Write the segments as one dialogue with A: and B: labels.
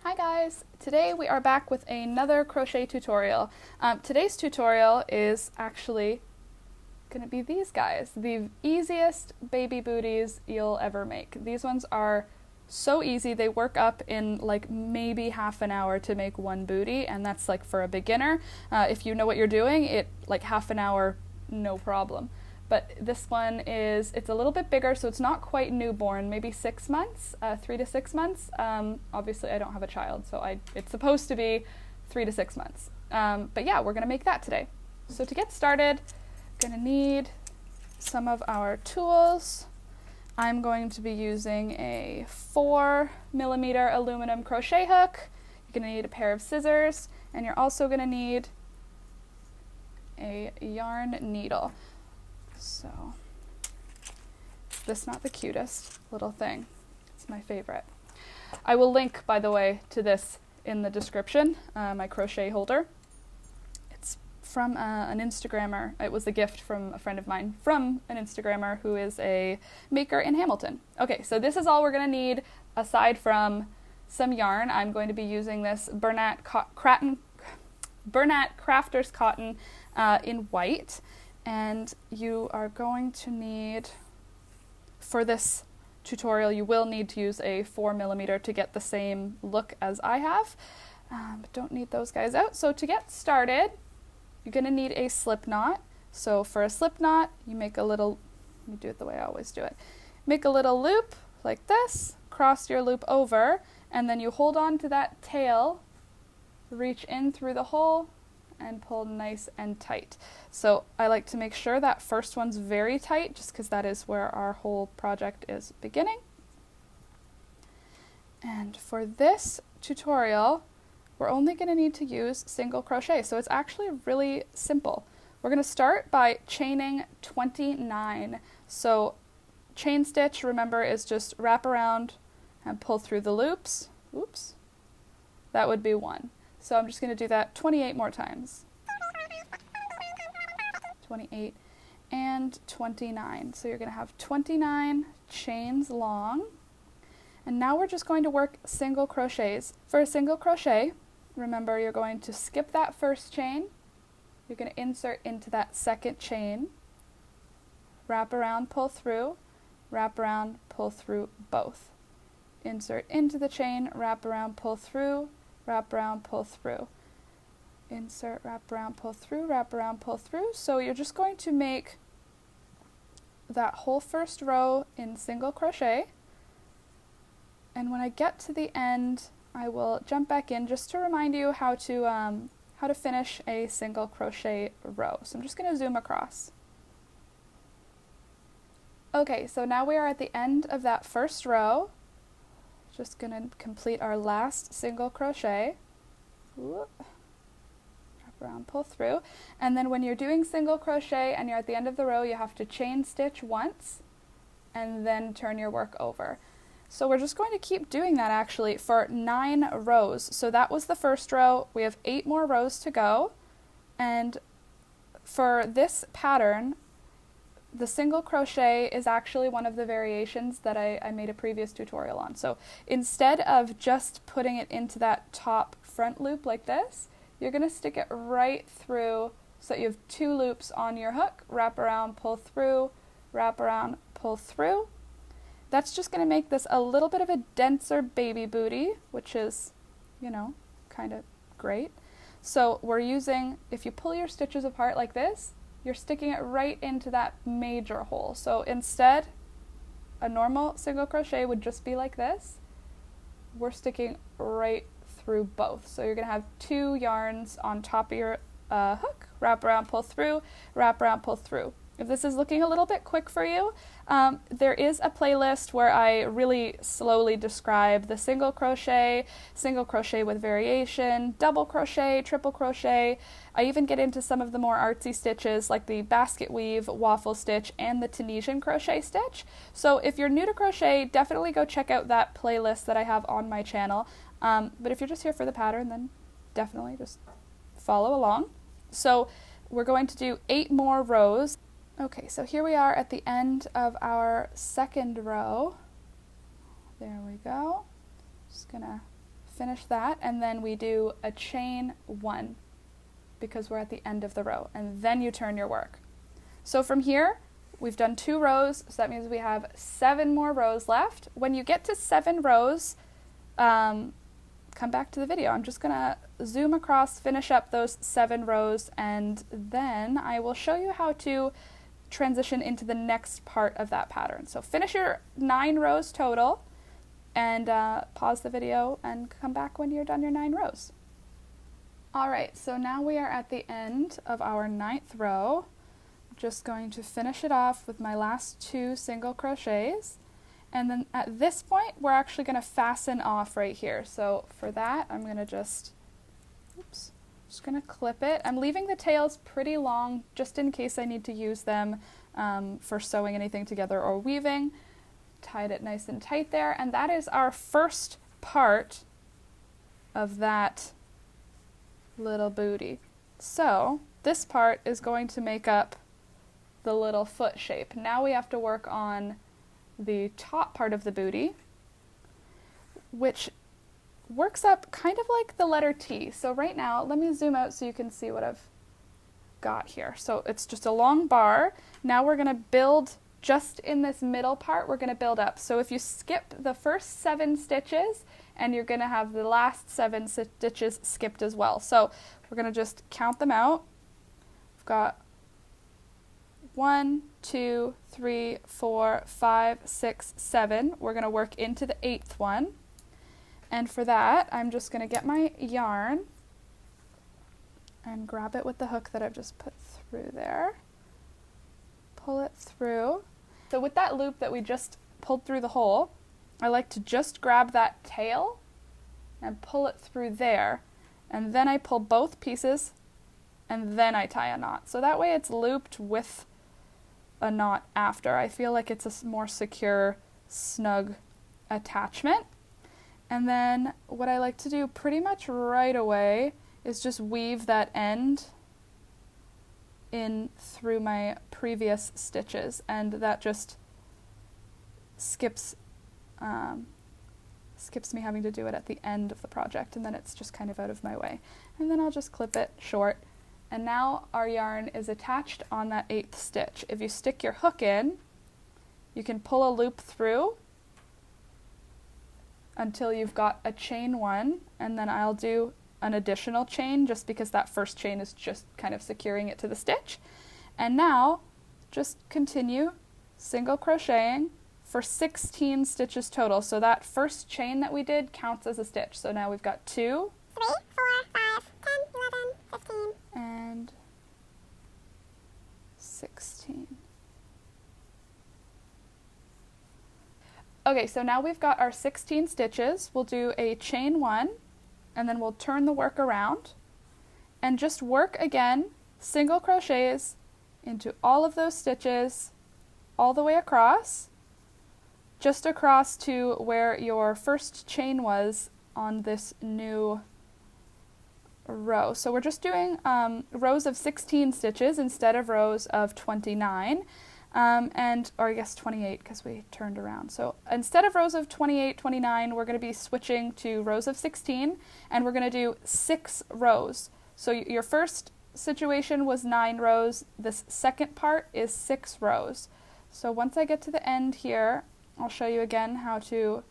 A: Hi guys! Today we are back with another crochet tutorial. Today's tutorial is actually going to be these guys, the easiest baby booties you'll ever make. These ones are so easy. They work up in like maybe half an hour to make one booty, and that's like for a beginner. If you know what you're doing, it like half an hour, no problem. But this one it's a little bit bigger, so it's not quite newborn, maybe 6 months, 3 to 6 months. Obviously I don't have a child, so it's supposed to be 3 to 6 months. But yeah, we're gonna make that today. So to get started, gonna need some of our tools. I'm going to be using a 4mm aluminum crochet hook. You're gonna need a pair of scissors, and you're also gonna need a yarn needle. So, is this not the cutest little thing? It's my favorite. I will link, by the way, to this in the description, my crochet holder. It's from an Instagrammer. It was a gift from a friend of mine from an Instagrammer who is a maker in Hamilton. Okay, so this is all we're going to need aside from some yarn. I'm going to be using this Bernat Crafter's Cotton in white. And you are going to need, for this tutorial, you will need to use a 4mm to get the same look as I have, but don't need those guys out. So to get started, you're going to need a slip knot. So for a slip knot, you make a little, let me do it the way I always do it. Make a little loop like this, cross your loop over, and then you hold on to that tail, reach in through the hole, and pull nice and tight. So I like to make sure that first one's very tight, just because that is where our whole project is beginning. And for this tutorial, we're only going to need to use single crochet, so it's actually really simple. We're going to start by chaining 29. So chain stitch, remember, is just wrap around and pull through the loops. Oops. That would be 1. So I'm just going to do that 28 more times. 28 and 29. So you're going to have 29 chains long. And now we're just going to work single crochets. For a single crochet, remember you're going to skip that first chain. You're going to insert into that second chain. Wrap around, pull through. Wrap around, pull through both. Insert into the chain, wrap around, pull through. Wrap around, pull through. Insert, wrap around, pull through, wrap around, pull through. So you're just going to make that whole first row in single crochet. And when I get to the end, I will jump back in just to remind you how to finish a single crochet row. So I'm just going to zoom across. Okay, so now we are at the end of that first row. Just going to complete our last single crochet. Whoop. Wrap around, pull through. And then when you're doing single crochet and you're at the end of the row, you have to chain stitch once and then turn your work over. So we're just going to keep doing that actually for 9 rows. So that was the first row. We have 8 more rows to go. And for this pattern, the single crochet is actually one of the variations that I made a previous tutorial on. So instead of just putting it into that top front loop like this, you're going to stick it right through so that you have 2 loops on your hook, wrap around, pull through, wrap around, pull through. That's just going to make this a little bit of a denser baby booty, which is, you know, kind of great. So we're using, if you pull your stitches apart like this, you're sticking it right into that major hole. So instead, a normal single crochet would just be like this. We're sticking right through both. So you're going to have 2 yarns on top of your hook, wrap around, pull through, wrap around, pull through. If this is looking a little bit quick for you, there is a playlist where I really slowly describe the single crochet with variation, double crochet, triple crochet. I even get into some of the more artsy stitches like the basket weave, waffle stitch, and the Tunisian crochet stitch. So if you're new to crochet, definitely go check out that playlist that I have on my channel. But if you're just here for the pattern, then definitely just follow along. So we're going to do 8 more rows. Okay, so here we are at the end of our second row. There we go. Just gonna finish that, and then we do a chain 1 because we're at the end of the row, and then you turn your work. So from here, we've done 2 rows, so that means we have 7 more rows left. When you get to 7 rows, come back to the video. I'm just gonna zoom across, finish up those 7 rows, and then I will show you how to transition into the next part of that pattern. So finish your 9 rows total, and pause the video and come back when you're done your 9 rows. Alright, so now we are at the end of our 9th row. I'm just going to finish it off with my last 2 single crochets, and then at this point we're actually going to fasten off right here. So for that I'm going to just going to clip it. I'm leaving the tails pretty long just in case I need to use them for sewing anything together or weaving. Tied it nice and tight there, and that is our first part of that little bootie. So this part is going to make up the little foot shape. Now we have to work on the top part of the bootie, which works up kind of like the letter T. So right now, let me zoom out so you can see what I've got here. So it's just a long bar. Now we're going to build just in this middle part, we're going to build up. So if you skip the first 7 stitches, and you're going to have the last 7 stitches skipped as well. So we're going to just count them out. We've got 1, 2, 3, 4, 5, 6, 7. We're going to work into the 8th one. And for that, I'm just going to get my yarn and grab it with the hook that I've just put through there. Pull it through. So with that loop that we just pulled through the hole, I like to just grab that tail and pull it through there, and then I pull both pieces and then I tie a knot. So that way it's looped with a knot after. I feel like it's a more secure, snug attachment. And then what I like to do pretty much right away is just weave that end in through my previous stitches, and that just skips me having to do it at the end of the project, and then it's just kind of out of my way. And then I'll just clip it short, and now our yarn is attached on that 8th stitch. If you stick your hook in, you can pull a loop through until you've got a chain 1, and then I'll do an additional chain just because that first chain is just kind of securing it to the stitch. And now just continue single crocheting for 16 stitches total. So that first chain that we did counts as a stitch. So now we've got 2,
B: 3, 4, 5, 10, 11, 15,
A: and 16. Okay, so now we've got our 16 stitches. We'll do a chain 1, and then we'll turn the work around and just work again single crochets into all of those stitches all the way across, just across to where your first chain was on this new row. So we're just doing rows of 16 stitches instead of rows of 29, or I guess 28 because we turned around. So instead of rows of 28, 29, we're going to be switching to rows of 16, and we're going to do 6 rows. So your first situation was 9 rows. This second part is 6 rows. So once I get to the end here, I'll show you again how to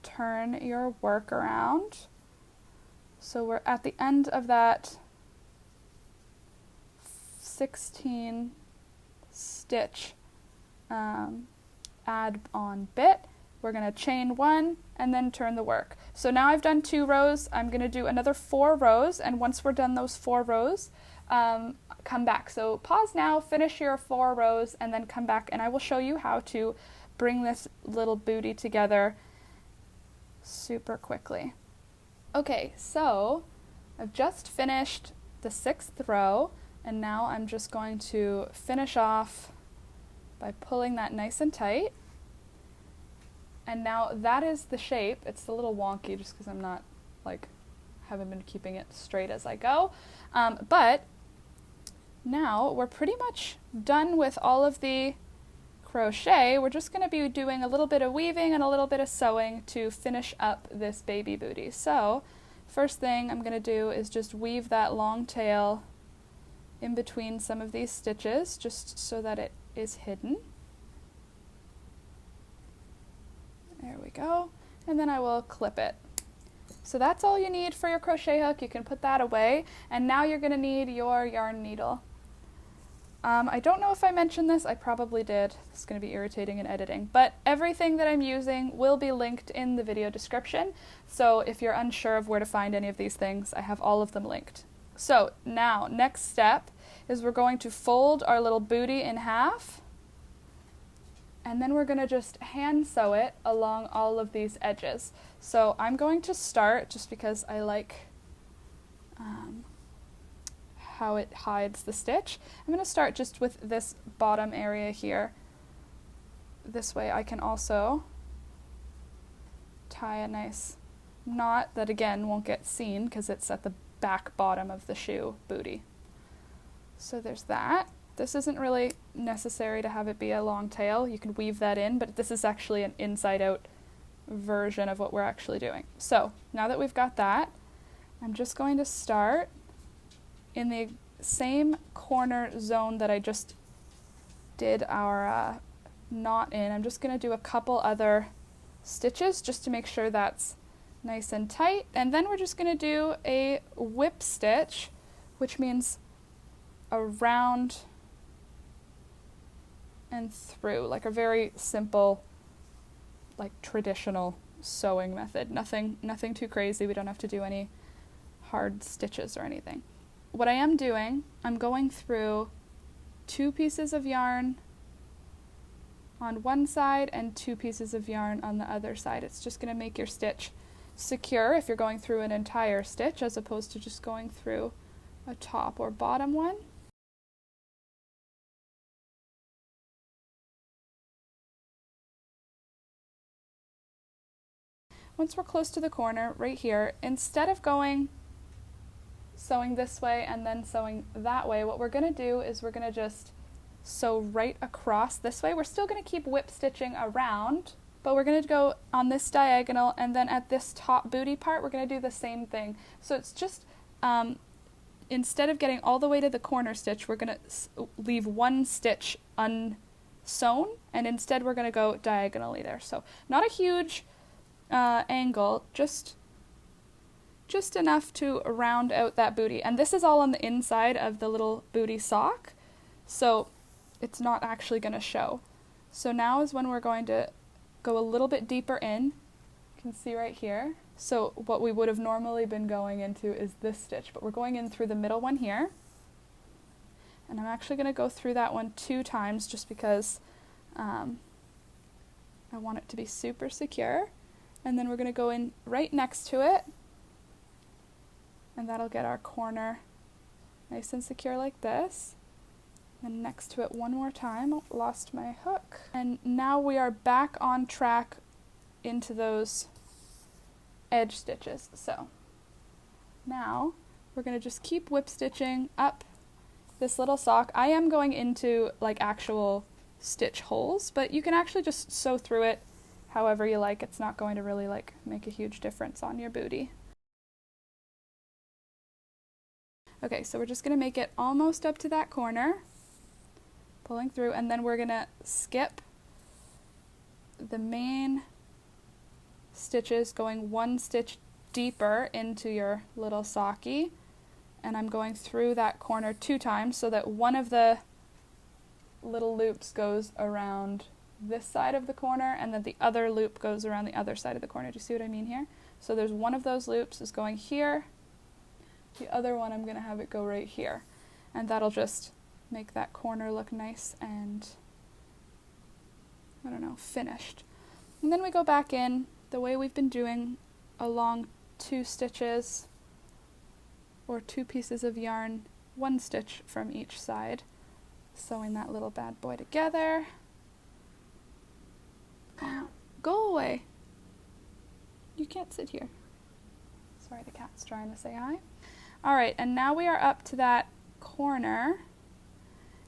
A: turn your work around. So we're at the end of that 16 stitch add on bit. We're going to chain 1 and then turn the work. So now I've done 2 rows. I'm going to do another 4 rows, and once we're done those 4 rows, come back. So pause now, finish your 4 rows, and then come back, and I will show you how to bring this little booty together super quickly. Okay, so I've just finished the 6th row, and now I'm just going to finish off by pulling that nice and tight. And now that is the shape. It's a little wonky just because I'm not, haven't been keeping it straight as I go. But now we're pretty much done with all of the crochet, we're just going to be doing a little bit of weaving and a little bit of sewing to finish up this baby bootie. So first thing I'm going to do is just weave that long tail in between some of these stitches just so that it is hidden. There we go. And then I will clip it. So that's all you need for your crochet hook. You can put that away. And now you're going to need your yarn needle. I don't know if I mentioned this. I probably did. It's going to be irritating in editing. But everything that I'm using will be linked in the video description. So if you're unsure of where to find any of these things, I have all of them linked. So now, next step is we're going to fold our little bootie in half. And then we're going to just hand sew it along all of these edges. So I'm going to start, just because I like how it hides the stitch, I'm going to start just with this bottom area here. This way I can also tie a nice knot that again won't get seen because it's at the back bottom of the shoe bootie. So there's that. This isn't really necessary to have it be a long tail. You can weave that in, but this is actually an inside-out version of what we're actually doing. So now that we've got that, I'm just going to start in the same corner zone that I just did our knot in. I'm just going to do a couple other stitches just to make sure that's nice and tight. And then we're just going to do a whip stitch, which means around and through, like a very simple, like traditional sewing method. Nothing too crazy. We don't have to do any hard stitches or anything. What I am doing, I'm going through 2 pieces of yarn on one side and 2 pieces of yarn on the other side. It's just going to make your stitch secure if you're going through an entire stitch as opposed to just going through a top or bottom one. Once we're close to the corner, right here, instead of sewing this way and then sewing that way, what we're going to do is we're going to just sew right across this way. We're still going to keep whip stitching around, but we're going to go on this diagonal, and then at this top bootie part, we're going to do the same thing. So it's just, instead of getting all the way to the corner stitch, we're going to leave one stitch unsewn, and instead we're going to go diagonally there. So not a huge angle, just enough to round out that bootie. And this is all on the inside of the little bootie sock, so it's not actually going to show. So now is when we're going to go a little bit deeper in. You can see right here. So what we would have normally been going into is this stitch, but we're going in through the middle one here. And I'm actually going to go through that one 2 times just because I want it to be super secure. And then we're going to go in right next to it, and that'll get our corner nice and secure like this. And next to it one more time. Oh, lost my hook. And now we are back on track into those edge stitches. So now we're going to just keep whip stitching up this little sock. I am going into like actual stitch holes, but you can actually just sew through it however you like. It's not going to really like make a huge difference on your bootie. Okay, so we're just going to make it almost up to that corner, pulling through, and then we're going to skip the main stitches, going 1 stitch deeper into your little socky, and I'm going through that corner 2 times so that one of the little loops goes around this side of the corner, and then the other loop goes around the other side of the corner. Do you see what I mean here? So there's one of those loops is going here, the other one I'm going to have it go right here, and that'll just make that corner look nice and, I don't know, finished. And then we go back in the way we've been doing, along 2 stitches or 2 pieces of yarn, 1 stitch from each side, sewing that little bad boy together. Go away. You can't sit here. Sorry, the cat's trying to say hi. Alright, and now we are up to that corner,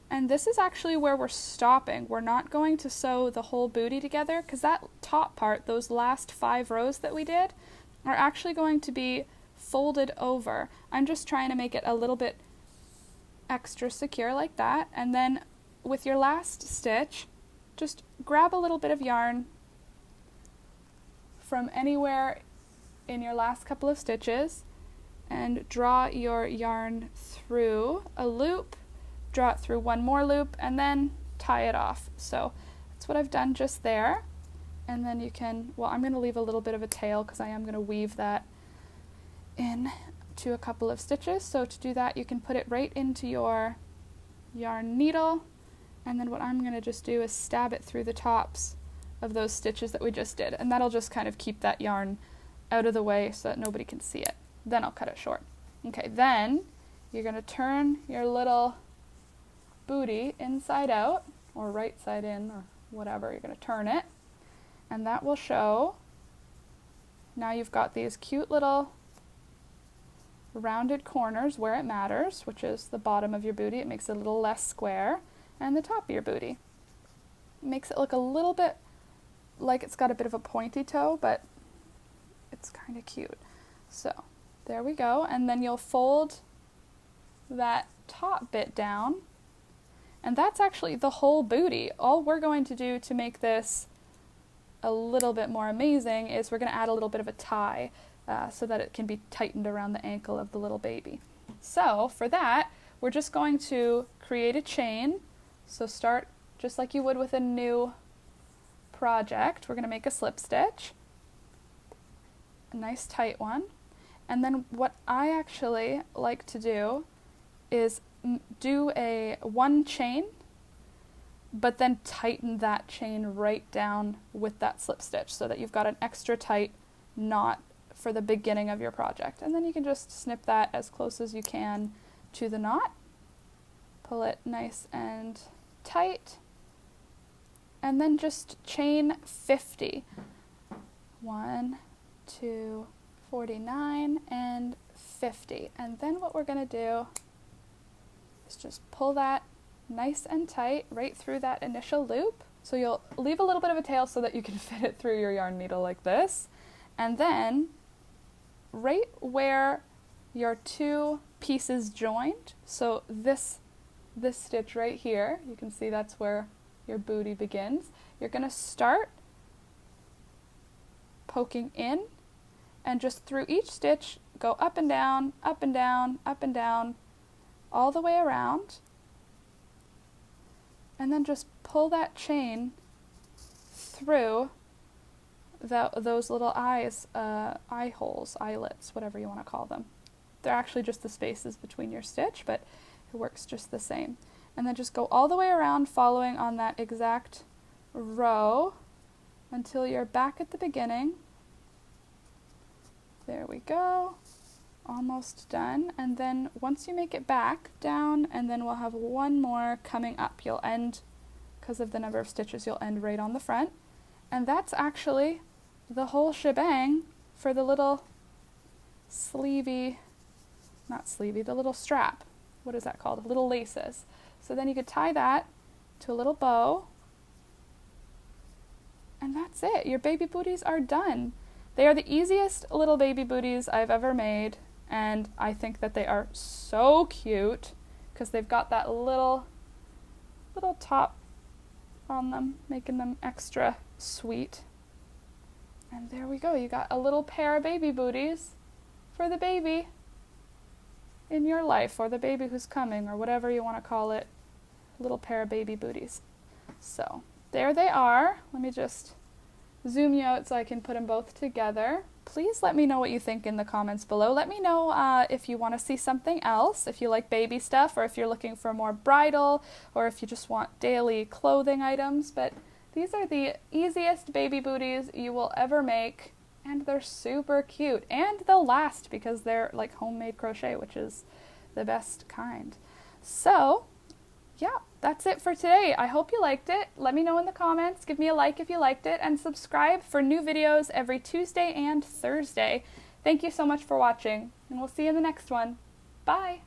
A: And this is actually where we're stopping. We're not going to sew the whole bootie together because that top part, those last 5 rows that we did, are actually going to be folded over. I'm just trying to make it a little bit extra secure like that. And then with your last stitch, just grab a little bit of yarn from anywhere in your last couple of stitches and draw your yarn through a loop, draw it through one more loop, and then tie it off. So that's what I've done just there. And then you can, well, I'm going to leave a little bit of a tail because I am going to weave that in to a couple of stitches. So to do that, you can put it right into your yarn needle, and then what I'm going to just do is stab it through the tops of those stitches that we just did, and that'll just kind of keep that yarn out of the way so that nobody can see it. Then I'll cut it short. Okay, then you're going to turn your little bootie inside out, or right side in, or whatever. You're going to turn it, and that will show, now you've got these cute little rounded corners where it matters, which is the bottom of your bootie. It makes it a little less square, and the top of your bootie. It makes it look a little bit like it's got a bit of a pointy toe, but it's kind of cute. So there we go, and then you'll fold that top bit down, and that's actually the whole bootie. All we're going to do to make this a little bit more amazing is we're going to add a little bit of a tie so that it can be tightened around the ankle of the little baby. So for that, we're just going to create a chain. So start just like you would with a new project. We're going to make a slip stitch, a nice tight one. And then what I actually like to do is do a 1 chain, but then tighten that chain right down with that slip stitch so that you've got an extra tight knot for the beginning of your project. And then you can just snip that as close as you can to the knot, pull it nice and tight, and then just chain 50. 1, 2, 49, and 50. And then what we're going to do is just pull that nice and tight right through that initial loop. So you'll leave a little bit of a tail so that you can fit it through your yarn needle like this. And then right where your 2 pieces joined, so this stitch right here, you can see that's where your bootie begins. You're going to start poking in, and just through each stitch go up and down, up and down, up and down, all the way around, and then just pull that chain through those little eye holes, eyelets, whatever you want to call them. They're actually just the spaces between your stitch, but it works just the same. And then just go all the way around following on that exact row until you're back at the beginning. There we go. Almost done. And then once you make it back down, and then we'll have 1 more coming up. You'll end, because of the number of stitches, you'll end right on the front. And that's actually the whole shebang for the little sleevey, not sleevey, the little strap. What is that called? Little laces. So then you could tie that to a little bow, and that's it. Your baby booties are done. They are the easiest little baby booties I've ever made, and I think that they are so cute because they've got that little top on them, making them extra sweet. And there we go. You got a little pair of baby booties for the baby in your life, or the baby who's coming, or whatever you want to call it. Little pair of baby booties. So there they are. Let me just zoom you out so I can put them both together. Please let me know what you think in the comments below. Let me know if you want to see something else, if you like baby stuff, or if you're looking for more bridal, or if you just want daily clothing items. But these are the easiest baby booties you will ever make, and they're super cute, and they'll last because they're like homemade crochet, which is the best kind. So yeah, that's it for today. I hope you liked it. Let me know in the comments. Give me a like if you liked it, and subscribe for new videos every Tuesday and Thursday. Thank you so much for watching, and we'll see you in the next one. Bye!